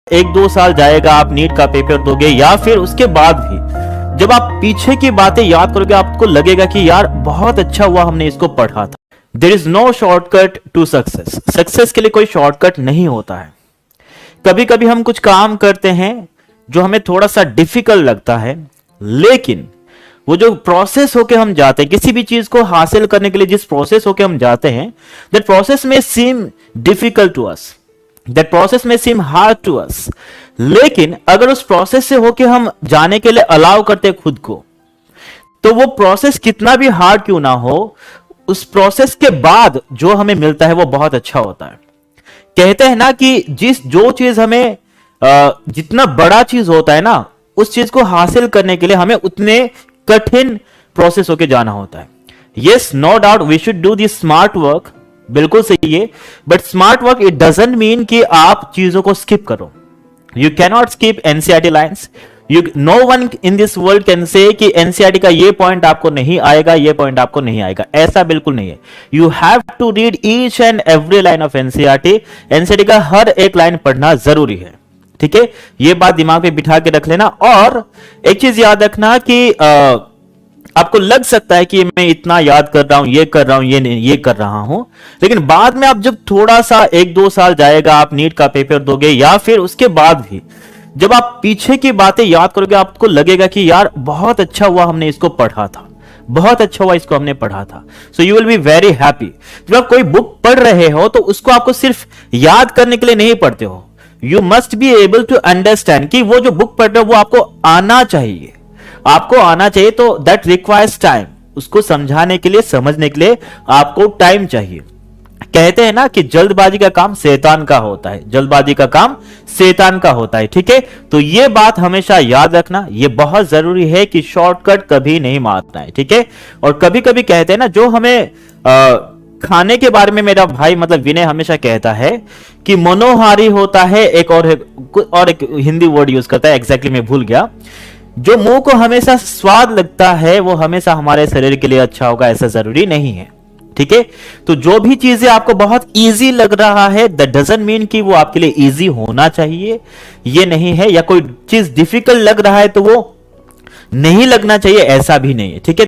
एक दो साल जाएगा, आप नीट का पेपर दोगे या फिर उसके बाद भी जब आप पीछे की बातें याद करोगे आपको लगेगा कि यार बहुत अच्छा हुआ हमने इसको पढ़ा था। There is no shortcut to success. Success के लिए कोई शॉर्टकट नहीं होता है। कभी कभी हम कुछ काम करते हैं जो हमें थोड़ा सा डिफिकल्ट लगता है, लेकिन वो जो प्रोसेस होके हम जाते हैं किसी भी चीज को हासिल करने के लिए, जिस प्रोसेस होके हम जाते हैं, दैट प्रोसेस में seem difficult to us, that process में सीम हार्ड टू अस, लेकिन अगर उस प्रोसेस से होके हम जाने के लिए अलाउ करते खुद को, तो वो प्रोसेस कितना भी हार्ड क्यों ना हो, उस प्रोसेस के बाद जो हमें मिलता है वो बहुत अच्छा होता है। कहते हैं ना कि जो चीज हमें जितना बड़ा चीज होता है ना, उस चीज को हासिल करने के लिए हमें उतने कठिन प्रोसेस होके जाना होता है। Yes, no doubt we should do this smart work, बिल्कुल सही है, but smart work it doesn't mean कि आप चीजों को स्किप करो। You cannot skip NCERT lines. No one in this world can say कि एनसीईआरटी का ये पॉइंट आपको नहीं आएगा, ये पॉइंट आपको नहीं आएगा, ऐसा बिल्कुल नहीं है। You have to read each and every line of NCERT. NCERT का हर एक लाइन पढ़ना जरूरी है, ठीक है। ये बात दिमाग में बिठा के रख लेना। और एक चीज याद रखना कि आपको लग सकता है कि मैं इतना याद कर रहा हूं, ये कर रहा हूं, ये कर रहा हूं, लेकिन बाद में आप जब थोड़ा सा एक दो साल जाएगा, आप नीट का पेपर दोगे या फिर उसके बाद भी जब आप पीछे की बातें याद करोगे आपको लगेगा कि यार बहुत अच्छा हुआ हमने इसको पढ़ा था, बहुत अच्छा हुआ इसको हमने पढ़ा था। So you will be very happy. जब आप कोई बुक पढ़ रहे हो तो उसको आपको सिर्फ याद करने के लिए नहीं पढ़ते हो, you must be able to understand कि वो जो बुक पढ़ रहे हो वो आपको आना चाहिए, आपको आना चाहिए। तो दैट रिक्वायर्स टाइम। उसको समझाने के लिए, समझने के लिए आपको टाइम चाहिए। कहते हैं ना कि जल्दबाजी का काम शैतान का होता है, जल्दबाजी का काम शैतान का होता है, ठीक है। तो ये बात हमेशा याद रखना, ये बहुत जरूरी है कि शॉर्टकट कभी नहीं मारना है, ठीक है। और कभी कभी कहते हैं ना, जो हमें खाने के बारे में मेरा भाई मतलब विनय हमेशा कहता है कि मनोहारी होता है, एक हिंदी वर्ड यूज करता है, एग्जैक्टली मैं भूल गया। जो मुंह को हमेशा स्वाद लगता है वो हमेशा हमारे शरीर के लिए अच्छा होगा, ऐसा जरूरी नहीं है, ठीक है। तो जो भी चीजें आपको बहुत इजी लग रहा है दैट डजंट मीन कि वो आपके लिए इजी होना चाहिए, ये नहीं है। या कोई चीज डिफिकल्ट लग रहा है तो वो नहीं लगना चाहिए, ऐसा भी नहीं है, ठीक है।